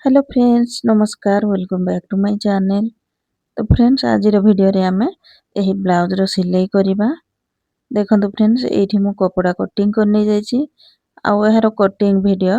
Hello friends नमस्कार welcome back to my channel. तो friends आज वीडियो रे आमे एही ब्लाउज रो सिलाई करिबा। देखंतु फ्रेंड्स एठी मु कपड़ा कटिंग करने जाईची आ एहारो कटिंग वीडियो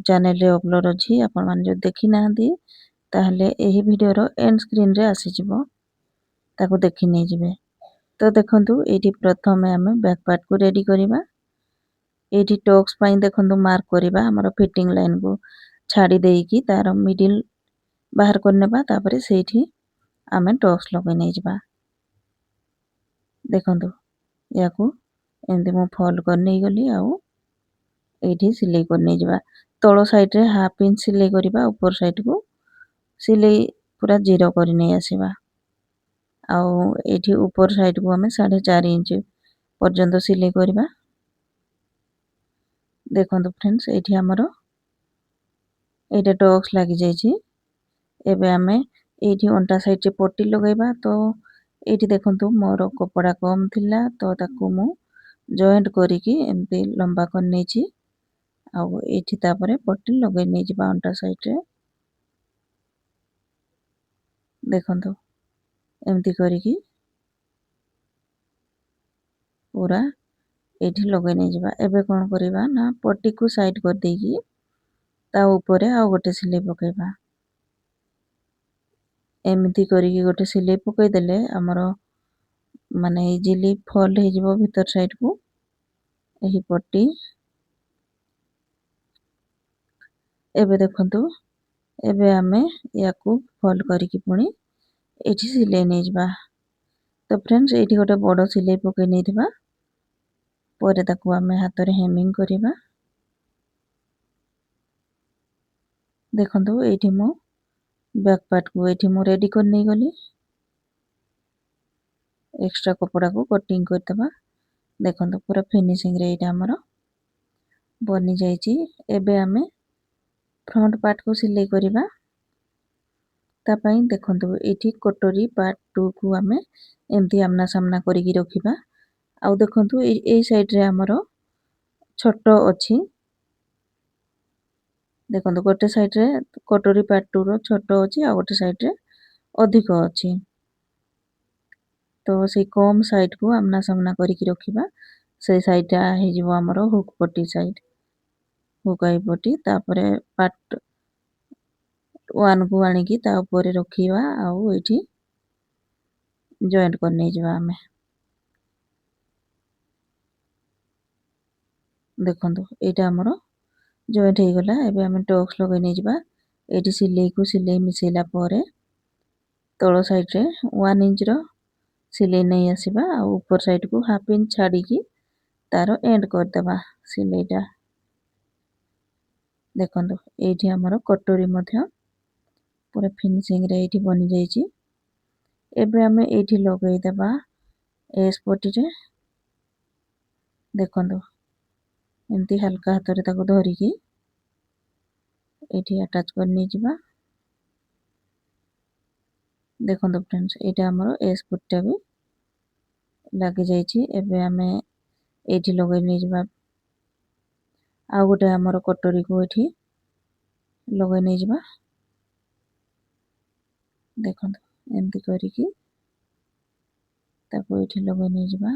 चैनल रे अपलोड अछि। आपण मान जो देखि नाहंती ताहले एही वीडियो रो एंड स्क्रीन रे आसी जिवो ताको देखि नै जिवे। तो देखंतु एठी प्रथमे आमे बैक पार्ट को रेडी करिबा। एठी टॉक्स पई देखंतु मार्क करिबा हमर फिटिंग लाइन को छाड़ी देकी तार मिडिल बाहर करनेबा तापरे सेठी आमे टॉक्स लगे नै जिबा। देखंतु याकू एंदी मो फोल्ड कर नै गली आउ एठी सिलाई कर नै जिबा। तळो साइड रे हाफ इंच सिलाई करिबा ऊपर साइड को सिलाई पूरा जीरो कर नै आसीबा। आउ एठी ऊपर साइड को आमे 4.5 इंच पर्यंत सिलाई करिबा। देखंतु फ्रेंड्स एठी हमरो एटा टॉक्स लागि जाईची। एबे आमे एठी अंटा साइड रे पट्टी लगाइबा। तो एठी देखंतु मोर कपड़ा कम थिला तो ताकू मु जॉइंट करिकी एमती लंबा कर नेची। आउ एठी तापरे पट्टी लगाइ नै जिबा अंटा साइड रे। देखंतु एमती करिकी पूरा एठी लगाइ नै जिबा। एबे कोन करिबा ना पट्टी को साइड कर देकी ता ऊपरे आउ गोटे सिलाई पकाइबा। एमती करिकी गोटे सिलाई पकाइ देले हमरो माने इजीली फोल्ड हे जिवो भीतर साइड को एही पट्टी। एबे देखंतु एबे आमे याकू फोल्ड करिकी पुणी एठी सिलाई नै जिबा। तो फ्रेंड्स एठी गोटे बड़ सिलाई पकाइ नै दिबा। परे ताकू आमे हाथ रे हेमिंग करिबा। देखंतु एठी मो बैक पार्ट को एठी मो रेडी कर नै गली। एक्स्ट्रा कपड़ा को कटिंग कर दबा। देखंतु पूरा फिनिशिंग रे एटा हमरो बनि जाईची। एबे आमे फ्रंट पार्ट को सिलाई करिबा। ता पई देखंतु एठी कटोरी पार्ट 2 को आमे एमती आमना सामना करिकी रखिबा। आउ देखंतु ए साइड रे हमरो छोटो अछि। देखंतु गोटे साइड रे कटोरी पार्ट 2 रो छोटो अछि आ गोटे साइड रे अधिक अछि। तो से कम साइड को आमना सामना करिकी रखिबा। से साइड आ हे जिवो हमरो हुक पट्टी साइड हुक आई पट्टी तापरे पार्ट 1 को आनिकी ता ऊपर रखिबा। आउ एठी जॉइंट कर नै जिबा आमे। देखंतु एटा हमरो जॉइंट हे गला। एबे आमे टॉक्स लगाइ नै जिबा। एठी सिलाई को सिलाई मिसेला परे तळो साइड रे 1 इंच रो सिलाई नै आसीबा। आ ऊपर साइड को हाफ इंच छाड़ी की तारो एंड कर दबा सिलाईटा। देखंतु एठी हमरो कटोरी मध्य पूरा फिनिशिंग रे एठी बनि जाईची। एबे आमे एठी लगाइ दबा एस पट्टी रे। देखंतु एमती हल्का हाथ रे ताको धरिकी एठी अटैच कर नै जिबा। देखंतु फ्रेंड्स एटा हमरो एस पट्टा भी लागि जाईची। एबे आमे एठी लगाइ नै जिबा। आ गोटे हमरो कटोरी को एठी लगाइ नै जिबा। देखंतु एमती करिकी ताको एठी लगाइ नै जिबा।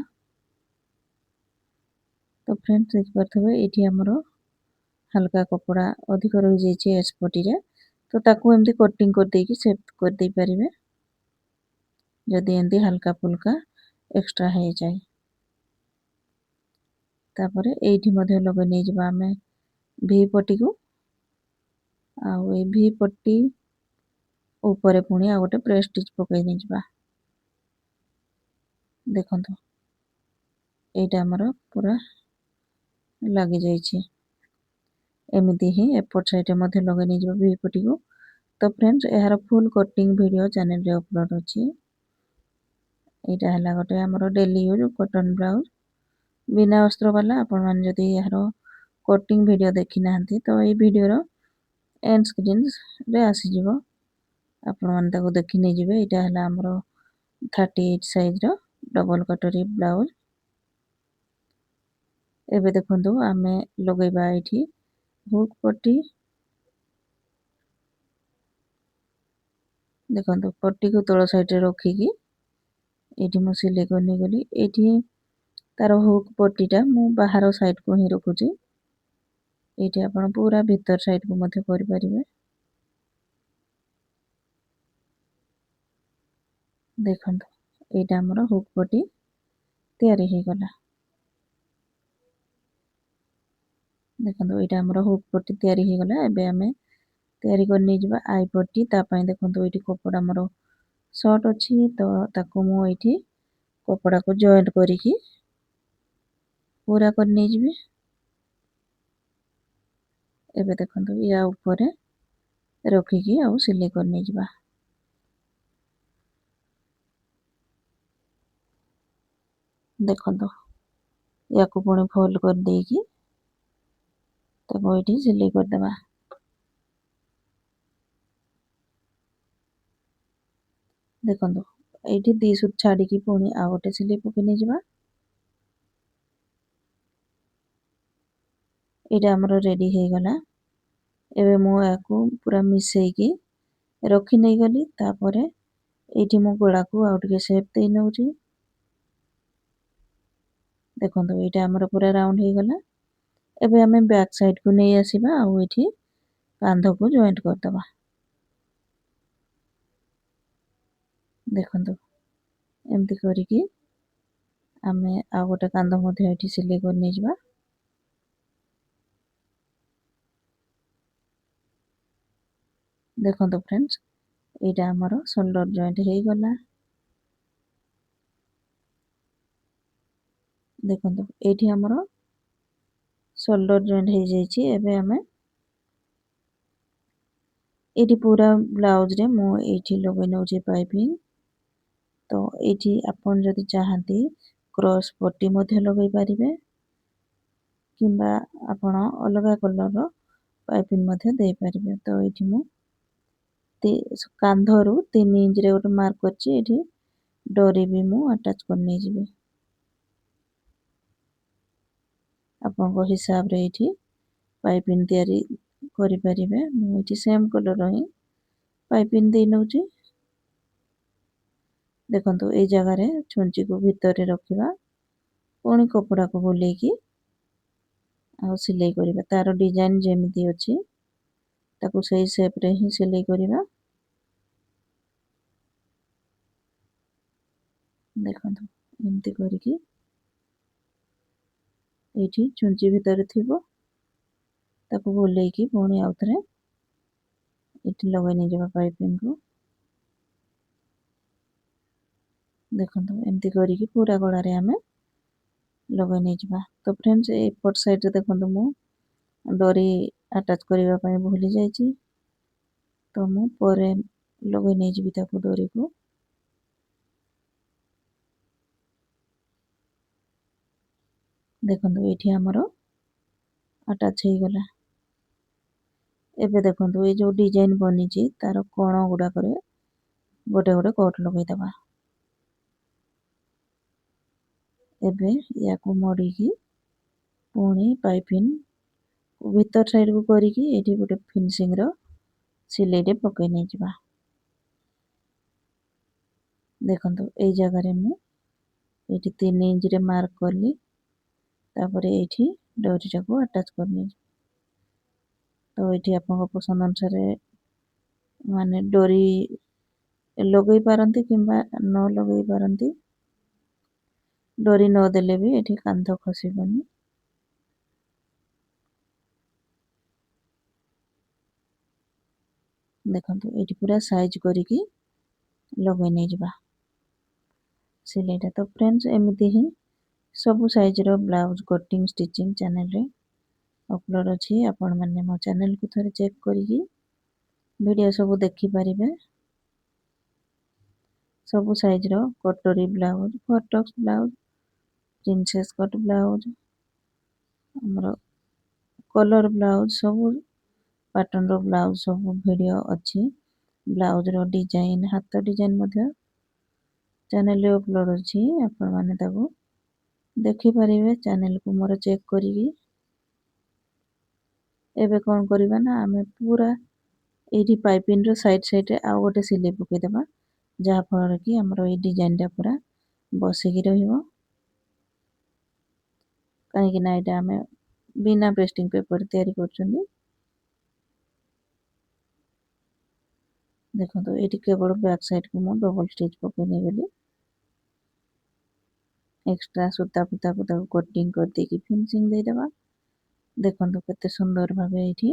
तो फ्रेंड्स देख पारथबे एठी हमरो हल्का कपड़ा अधिक रहि जाईची एस पट्टी रे। तो ताको एमती कटिंग कर देकी सेट कर दे परिबे जदी एमती हल्का फुल्का एक्स्ट्रा हे जाय। तापरे एठी मध्ये लगाइ नै जिबा आमे वी पट्टी को। आउ ए वी पट्टी ऊपरे पुणी आ गोटे प्रेस स्टिच पकाइ नै जिबा। देखंतु एटा हमरो पूरा लागि जाईची। एमिति ही एपट साइड रे मध्ये लगाइ नै जिबा वी पट्टी को। तो फ्रेंड्स एहार फुल कटिंग वीडियो चैनल रे अपलोड अछि। एटा हला गोटे हमरो डेली यूज कॉटन ब्लाउज बिना अस्त्र वाला। आपण मान जदी एहार कटिंग वीडियो देखि नाहंती तो ए वीडियो रो एंड स्क्रीन रे आसी जिवो। आपण मान ताको देखि नै जिवे। एटा हला हमरो 38 साइज रो डबल कटोरी ब्लाउज। एबे देखंतु आमे लगाइबा एठी हुक पट्टी ଦେଖନ୍ତୁ ପଟିକୁ ତଳ ସାଇଡ଼ରେ ରଖିକି ଏଇଠି ମୁଁ ସିଲେଇ କରି ନେଇଗଲି। ଏଇଠି ତାର ହୁକ୍ ପଟିଟା ମୁଁ ବାହାର ସାଇଡ଼କୁ ହିଁ ରଖୁଛି। ଏଇଠି ଆପଣ ପୁରା ଭିତର ସାଇଡ଼କୁ ମଧ୍ୟ କରିପାରିବେ। ଦେଖନ୍ତୁ ଏଇଟା ଆମର ହୁକ୍ ପଟି ତିଆରି ହେଇଗଲା। ଦେଖନ୍ତୁ ଏଇଟା ଆମର ହୁକ୍ ପଟି ତିଆରି ହେଇଗଲା। ଏବେ ଆମେ ତିଆରି କରି ନେଇଯିବା ଆଇ ପଟି। ତା ପାଇଁ ଦେଖନ୍ତୁ ଏଇଠି କପଡ଼ା ଆମର ସର୍ଟ ଅଛି, ତ ତାକୁ ମୁଁ ଏଇଠି କପଡ଼ାକୁ ଜଏଣ୍ଟ କରିକି ପୁରା କରି ନେଇଯିବି। ଏବେ ଦେଖନ୍ତୁ ୟା ଉପରେ ରଖିକି ଆଉ ସିଲେଇ କରି ନେଇଯିବା। ଦେଖନ୍ତୁ ୟାକୁ ପୁଣି ଫୋଲ୍ଡ କରିଦେଇକି ତାକୁ ଏଇଠି ସିଲେଇ କରିଦେବା। ଦେଖନ୍ତୁ ଏଇଠି 2 ସୁତ ଛାଡ଼ିକି ପୁଣି ଆଉ ଗୋଟେ ସିଲେଇ ପକେଇ ନେଇଯିବା। ଏଇଟା ଆମର ରେଡ଼ି ହେଇଗଲା। ଏବେ ମୁଁ ୟାକୁ ପୁରା ମିଶେଇକି ରଖି ନେଇଗଲି। ତାପରେ ଏଇଠି ମୁଁ ଗୋଡ଼ାକୁ ଆଉ ଟିକେ ସେପ୍ ଦେଇ ନେଉଛି। ଦେଖନ୍ତୁ ଏଇଟା ଆମର ପୁରା ରାଉଣ୍ଡ ହେଇଗଲା। ଏବେ ଆମେ ବ୍ୟାକ୍ ସାଇଡ଼କୁ ନେଇ ଆସିବା ଆଉ ଏଇଠି କାନ୍ଧକୁ ଜଏଣ୍ଟ କରିଦେବା। ଦେଖନ୍ତୁ ଏମିତି କରିକି ଆମେ ଆଉ ଗୋଟେ କାନ୍ଧ ମଧ୍ୟ ଏଇଠି ସିଲେଇ କରି ନେଇଯିବା। ଦେଖନ୍ତୁ ଫ୍ରେଣ୍ଡସ୍ ଏଇଟା ଆମର ସୋଲ୍ଡର ଜଏଣ୍ଟ ହେଇଗଲା। ଦେଖନ୍ତୁ ଏଇଠି ଆମର ସୋଲ୍ଡର ଜଏଣ୍ଟ ହେଇଯାଇଛି। ଏବେ ଆମେ ଏଇଠି ପୁରା ବ୍ଲାଉଜରେ ମୁଁ ଏଇଠି ଲଗାଇ ନେଉଛି ପାଇପିଂ। ତ ଏଇଠି ଆପଣ ଯଦି ଚାହାନ୍ତି କ୍ରସ୍ ପଟି ମଧ୍ୟ ଲଗାଇ ପାରିବେ, କିମ୍ବା ଆପଣ ଅଲଗା କଲର୍ର ପାଇପିଂ ମଧ୍ୟ ଦେଇପାରିବେ। ତ ଏଇଠି ମୁଁ କାନ୍ଧରୁ 3 ଇଞ୍ଚରେ ଗୋଟେ ମାର୍କ କରିଛି। ଏଇଠି ଡୋରି ବି ମୁଁ ଆଟାଚ୍ କରି ନେଇଯିବି। ଆପଣଙ୍କ ହିସାବରେ ଏଇଠି ପାଇପିଂ ତିଆରି କରିପାରିବେ। ମୁଁ ଏଇଠି ସେମ୍ କଲର୍ର ହିଁ ପାଇପିଂ ଦେଇ ନେଉଛି। ଦେଖନ୍ତୁ ଏଇ ଜାଗାରେ ଛୁଞ୍ଚିକୁ ଭିତରେ ରଖିବା, ପୁଣି କପଡ଼ାକୁ ବୁଲେଇକି ଆଉ ସିଲେଇ କରିବା। ତାର ଡିଜାଇନ୍ ଯେମିତି ଅଛି ତାକୁ ସେଇ ସେପ୍ରେ ହିଁ ସିଲେଇ କରିବା। ଦେଖନ୍ତୁ ଏମିତି କରିକି ଏଇଠି ଛୁଞ୍ଚି ଭିତରେ ଥିବ, ତାକୁ ବୁଲେଇକି ପୁଣି ଆଉଥରେ ଏଇଠି ଲଗାଇ ନେଇଯିବା ପାଇପିଂକୁ। ଦେଖନ୍ତୁ ଏମିତି କରିକି ପୁରା ଗଳାରେ ଆମେ ଲଗାଇ ନେଇଯିବା। ତ ଫ୍ରେଣ୍ଡସ୍ ଏପଟ ସାଇଡ଼ରେ ଦେଖନ୍ତୁ ମୁଁ ଡୋରି ଆଟାଚ୍ କରିବା ପାଇଁ ଭୁଲି ଯାଇଛି, ତ ମୁଁ ପରେ ଲଗାଇ ନେଇଯିବି ତାକୁ ଡୋରିକୁ। ଦେଖନ୍ତୁ ଏଇଠି ଆମର ଆଟାଚ୍ ହେଇଗଲା। ଏବେ ଦେଖନ୍ତୁ ଏଇ ଯେଉଁ ଡିଜାଇନ୍ ବନିଛି ତାର କୋଣ ଗୁଡ଼ାକରେ ଗୋଟେ ଗୋଟେ କଟ୍ ଲଗାଇଦେବା। ଏବେ ୟାକୁ ମୋଡ଼ିକି ପୁଣି ପାଇପିଂ ଭିତର ସାଇଡ଼କୁ କରିକି ଏଇଠି ଗୋଟେ ଫିନିସିଂର ସିଲେଇଟେ ପକାଇ ନେଇଯିବା। ଦେଖନ୍ତୁ ଏଇ ଜାଗାରେ ମୁଁ ଏଇଠି 3 ଇଞ୍ଚରେ ମାର୍କ କଲି, ତାପରେ ଏଇଠି ଡୋରିଟାକୁ ଆଟାଚ୍ କରିନେଇ। ତ ଏଇଠି ଆପଣଙ୍କ ପସନ୍ଦ ଅନୁସାରେ ମାନେ ଡୋରି ଲଗାଇ ପାରନ୍ତି କିମ୍ବା ନ ଲଗାଇ ପାରନ୍ତି। ଡୋରି ନଦେଲେ ବି ଏଠି କାନ୍ଧ ଖସିବନି। ଦେଖନ୍ତୁ ଏଇଠି ପୁରା ସାଇଜ୍ କରିକି ଲଗାଇ ନେଇଯିବା ସିଲେଇଟା। ତ ଫ୍ରେଣ୍ଡସ୍ ଏମିତି ହିଁ ସବୁ ସାଇଜ୍ର ବ୍ଲାଉଜ୍ କଟିଂ ଷ୍ଟିଚିଂ ଚ୍ୟାନେଲରେ ଅପଲୋଡ଼ ଅଛି। ଆପଣମାନେ ମୋ ଚ୍ୟାନେଲକୁ ଥରେ ଚେକ୍ କରିକି ଭିଡ଼ିଓ ସବୁ ଦେଖିପାରିବେ। ସବୁ ସାଇଜ୍ର କଟୋରୀ ବ୍ଲାଉଜ୍, ଫଟକ୍ସ ବ୍ଲାଉଜ୍, ପ୍ରିନ୍ସେସ୍ କଟ୍ ବ୍ଲାଉଜ୍, ଆମର କଲର୍ ବ୍ଲାଉଜ୍, ସବୁ ପାଟର୍ନର ବ୍ଲାଉଜ୍ ସବୁ ଭିଡ଼ିଓ ଅଛି। ବ୍ଲାଉଜର ଡିଜାଇନ୍, ହାତ ଡିଜାଇନ୍ ମଧ୍ୟ ଚ୍ୟାନେଲରେ ଅପଲୋଡ଼ ଅଛି। ଆପଣମାନେ ତାକୁ ଦେଖିପାରିବେ ଚ୍ୟାନେଲକୁ ମୋର ଚେକ୍ କରିକି। ଏବେ କ'ଣ କରିବା ନା ଆମେ ପୁରା ଏଇଠି ପାଇପିଂର ସାଇଡ୍ରେ ଆଉ ଗୋଟେ ସିଲେଇ ପକେଇଦେବା, ଯାହାଫଳରେ କି ଆମର ଏଇ ଡିଜାଇନଟା ପୁରା ବସିକି ରହିବ। କାହିଁକି ନା ଏଇଟା ଆମେ ବିନା ପେଷ୍ଟିଂ ପେପର ତିଆରି କରୁଛନ୍ତି। ଦେଖନ୍ତୁ ଏଇଠି କେବଳ ବ୍ୟାକ୍ ସାଇଡକୁ ମୁଁ ଡବଲ ଷ୍ଟିଚ୍ ପକେଇ ନେଇଗଲି। ଏକ୍ସଟ୍ରା ସୂତା ଫୁତାକୁ ତାକୁ କଟିଂ କରିଦେଇକି ଫିନିସିଂ ଦେଇଦେବା। ଦେଖନ୍ତୁ କେତେ ସୁନ୍ଦର ଭାବେ ଏଇଠି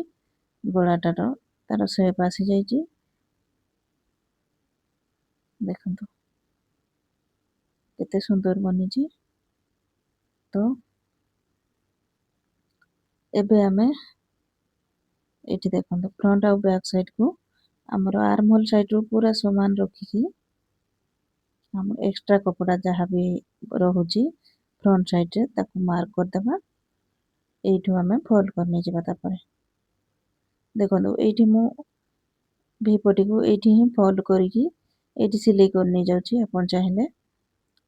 ଗଳାଟାର ତାର ସେପ୍ ଆସିଯାଇଛି। ଦେଖନ୍ତୁ କେତେ ସୁନ୍ଦର ବନିଛି। ତ ଏବେ ଆମେ ଏଇଠି ଦେଖନ୍ତୁ ଫ୍ରଣ୍ଟ ଆଉ ବ୍ୟାକ୍ ସାଇଡକୁ ଆମର ଆର୍ମହୋଲ ସାଇଡରୁ ପୁରା ସମାନ ରଖିକି ଆମର ଏକ୍ସଟ୍ରା କପଡ଼ା ଯାହା ବି ରହୁଛି ଫ୍ରଣ୍ଟ ସାଇଡରେ ତାକୁ ମାର୍କ କରିଦେବା। ଏଇଠୁ ଆମେ ଫୋଲ୍ଡ କରି ନେଇଯିବା। ତାପରେ ଦେଖନ୍ତୁ ଏଇଠି ମୁଁ ଭିପଟିକୁ ଏଇଠି ହିଁ ଫୋଲ୍ଡ କରିକି ଏଇଠି ସିଲେଇ କରି ନେଇଯାଉଛି। ଆପଣ ଚାହିଁଲେ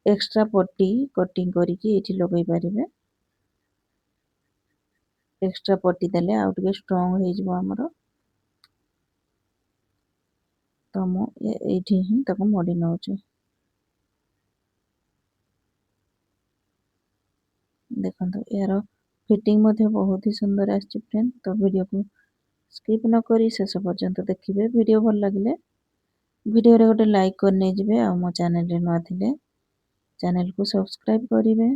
ଏକ୍ସଟ୍ରା ପଟି କଟିଂ କରିକି ଏଇଠି ଲଗେଇ ପାରିବେ। ଏକ୍ସଟ୍ରା ପଟି ଦେଲେ ଆଉ ଟିକେ ଷ୍ଟ୍ରଙ୍ଗ ହେଇଯିବ ଆମର। ତ ମୁଁ ଏଇଠି ହିଁ ତାକୁ ମୋଡ଼ି ନେଉଛି। ଦେଖନ୍ତୁ ଏହାର ଫିଟିଂ ମଧ୍ୟ ବହୁତ ହି ସୁନ୍ଦର ଆସିଛି ଫ୍ରେଣ୍ଡ। ତ ଭିଡ଼ିଓକୁ ସ୍କିପ୍ ନ କରି ଶେଷ ପର୍ଯ୍ୟନ୍ତ ଦେଖିବେ। ଭିଡ଼ିଓ ଭଲ ଲାଗିଲେ ଭିଡ଼ିଓରେ ଗୋଟେ ଲାଇକ୍ କରି ନେଇଯିବେ। ଆଉ ମୋ ଚ୍ୟାନେଲରେ ନୂଆ ଥିଲେ ଚ୍ୟାନେଲକୁ ସବସ୍କ୍ରାଇବ୍ କରିବେ।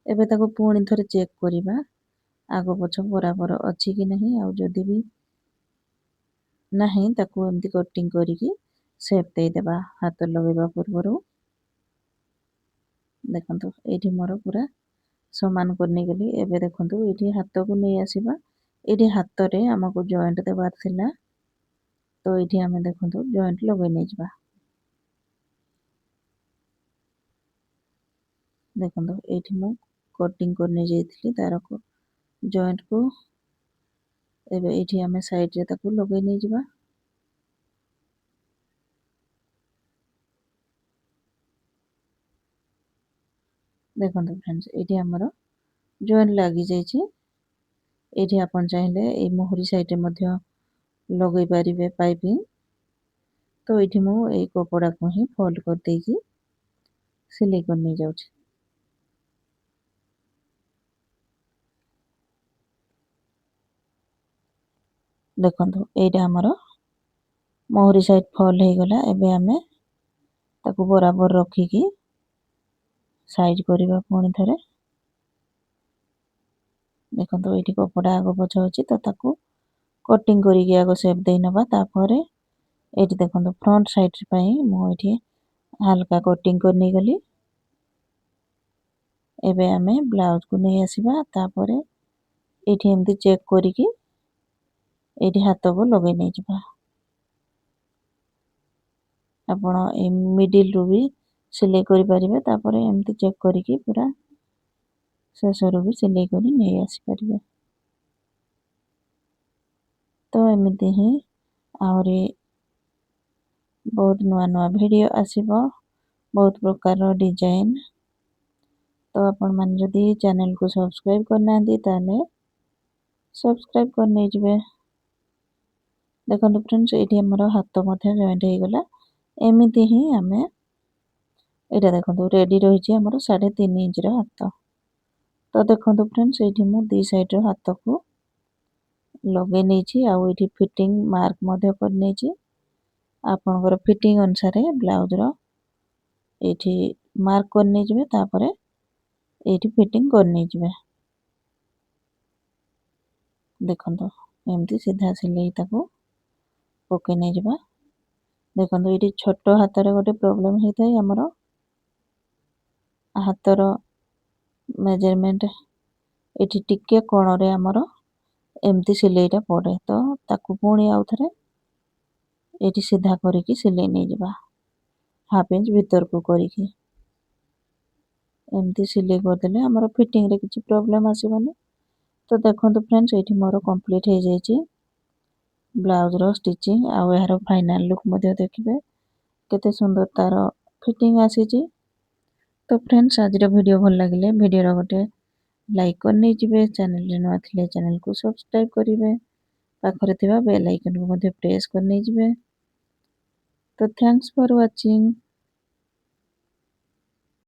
ଏବେ ତାକୁ ପୁଣି ଥରେ ଚେକ୍ କରିବା ଆଗ ପଛ ବରାବର ଅଛି କି ନାହିଁ। ଆଉ ଯଦି ବି ନାହିଁ ତାକୁ ଏମିତି କଟିଂ କରିକି ସେପ୍ ଦେଇଦେବା ହାତ ଲଗେଇବା ପୂର୍ବରୁ। ଦେଖନ୍ତୁ ଏଇଠି ମୋର ପୁରା ସମାନ କରି ନେଇଗଲି। ଏବେ ଦେଖନ୍ତୁ ଏଇଠି ହାତକୁ ନେଇ ଆସିବା। ଏଇଠି ହାତରେ ଆମକୁ ଜଏଣ୍ଟ ଦେବାର ଥିଲା, ତ ଏଇଠି ଆମେ ଦେଖନ୍ତୁ ଜଏଣ୍ଟ ଲଗେଇ ନେଇଯିବା। ଦେଖନ୍ତୁ ଏଇଠି ମୁଁ କଟିଂ କରି ନେଇ ଯାଇଥିଲି ତାର ଜଏଣ୍ଟକୁ। ଏବେ ଏଇଠି ଆମେ ସାଇଡରେ ତାକୁ ଲଗେଇ ନେଇଯିବା। ଦେଖନ୍ତୁ ଫ୍ରେଣ୍ଡସ୍ ଏଇଠି ଆମର ଜଏଣ୍ଟ ଲାଗି ଯାଇଛି। ଏଇଠି ଆପଣ ଚାହିଁଲେ ଏଇ ମୋହରି ସାଇଡରେ ମଧ୍ୟ ଲଗେଇ ପାରିବେ ପାଇପିଂ। ତ ଏଇଠି ମୁଁ ଏଇ କପଡ଼ାକୁ ହିଁ ଫୋଲ୍ଡ କରିଦେଇକି ସିଲେଇ କରି ନେଇଯାଉଛି। ଦେଖନ୍ତୁ ଏଇଟା ଆମର ମୋହରି ସାଇଡ ଫୋଲ୍ଡ ହେଇଗଲା। ଏବେ ଆମେ ତାକୁ ବରାବର ରଖିକି ସାଇଜ କରିବା ପୁଣି ଥରେ। ଦେଖନ୍ତୁ ଏଇଠି କପଡ଼ା ଆଗ ପଛ ଅଛି, ତ ତାକୁ କଟିଂ କରିକି ଆଗ ସେପ୍ ଦେଇ ନେବା। ତାପରେ ଏଇଠି ଦେଖନ୍ତୁ ଫ୍ରଣ୍ଟ ସାଇଡ ପାଇଁ ମୁଁ ଏଇଠି ହାଲକା କଟିଂ କରି ନେଇଗଲି। ଏବେ ଆମେ ବ୍ଲାଉଜକୁ ନେଇ ଆସିବା। ତାପରେ ଏଇଠି ଏମିତି ଚେକ୍ କରିକି ଏଇଠି ହାତକୁ ଲଗେଇ ନେଇଯିବା। ଆପଣ ଏଇ ମିଡିଲରୁ ବି ସିଲେଇ କରିପାରିବେ। ତାପରେ ଏମିତି ଚେକ୍ କରିକି ପୁରା ଶେଷରୁ ବି ସିଲେଇ କରି ନେଇ ଆସିପାରିବେ। ତ ଏମିତି ହିଁ ଆହୁରି ବହୁତ ନୂଆ ନୂଆ ଭିଡ଼ିଓ ଆସିବ, ବହୁତ ପ୍ରକାରର ଡିଜାଇନ୍। ତ ଆପଣମାନେ ଯଦି ଚ୍ୟାନେଲକୁ ସବସ୍କ୍ରାଇବ୍ କରିନାହାନ୍ତି ତାହେଲେ ସବସ୍କ୍ରାଇବ୍ କରି ନେଇଯିବେ। ଦେଖନ୍ତୁ ଫ୍ରେଣ୍ଡସ୍ ଏଇଠି ଆମର ହାତ ମଧ୍ୟ ଜଏଣ୍ଟ ହେଇଗଲା। ଏମିତି ହିଁ ଆମେ ଏଇଟା ଦେଖନ୍ତୁ ରେଡ଼ି ରହିଛି ଆମର 3.5 ଇଞ୍ଚର ହାତ। ତ ଦେଖନ୍ତୁ ଫ୍ରେଣ୍ଡସ୍ ଏଇଠି ମୁଁ ଦି ସାଇଡର ହାତକୁ ଲଗେଇ ନେଇଛି। ଆଉ ଏଇଠି ଫିଟିଂ ମାର୍କ ମଧ୍ୟ କରି ନେଇଛି। ଆପଣଙ୍କର ଫିଟିଂ ଅନୁସାରେ ବ୍ଲାଉଜର ଏଇଠି ମାର୍କ କରି ନେଇଯିବେ। ତାପରେ ଏଇଠି ଫିଟିଂ କରି ନେଇଯିବେ। ଦେଖନ୍ତୁ ଏମିତି ସିଧା ସିଲେଇ ତାକୁ ପକେଇ ନେଇଯିବା। ଦେଖନ୍ତୁ ଏଇଠି ଛୋଟ ହାତରେ ଗୋଟେ ପ୍ରୋବ୍ଲେମ ହେଇଥାଏ। ଆମର ହାତର ମେଜରମେଣ୍ଟ ଏଇଠି ଟିକେ କୋଣରେ ଆମର ଏମିତି ସିଲେଇଟା ପଡ଼େ। ତ ତାକୁ ପୁଣି ଆଉଥରେ ଏଇଠି ସିଧା କରିକି ସିଲେଇ ନେଇଯିବା, 1/2 ଇଞ୍ଚ ଭିତରକୁ କରିକି। ଏମିତି ସିଲେଇ କରିଦେଲେ ଆମର ଫିଟିଂରେ କିଛି ପ୍ରୋବ୍ଲେମ ଆସିବନି। ତ ଦେଖନ୍ତୁ ଫ୍ରେଣ୍ଡସ୍ ଏଇଠି ମୋର କମ୍ପ୍ଲିଟ୍ ହେଇଯାଇଛି ବ୍ଲାଉଜର ଷ୍ଟିଚିଂ। ଆଉ ଏହାର ଫାଇନାଲ ଲୁକ୍ ମଧ୍ୟ ଦେଖିବେ କେତେ ସୁନ୍ଦର ତାର ଫିଟିଂ ଆସିଛି। ତ ଫ୍ରେଣ୍ଡସ୍ ଆଜିର ଭିଡ଼ିଓ ଭଲ ଲାଗିଲେ ଭିଡ଼ିଓର ଗୋଟେ ଲାଇକ୍ କରି ନେଇଯିବେ। ଚ୍ୟାନେଲରେ ନୂଆ ଥିଲେ ଚ୍ୟାନେଲକୁ ସବସ୍କ୍ରାଇବ୍ କରିବେ। ପାଖରେ ଥିବା ବେଲ୍ ଆଇକନକୁ ମଧ୍ୟ ପ୍ରେସ୍ କରି ନେଇଯିବେ। ତ ଥ୍ୟାଙ୍କସ୍ ଫର୍ ୱାଚିଂ।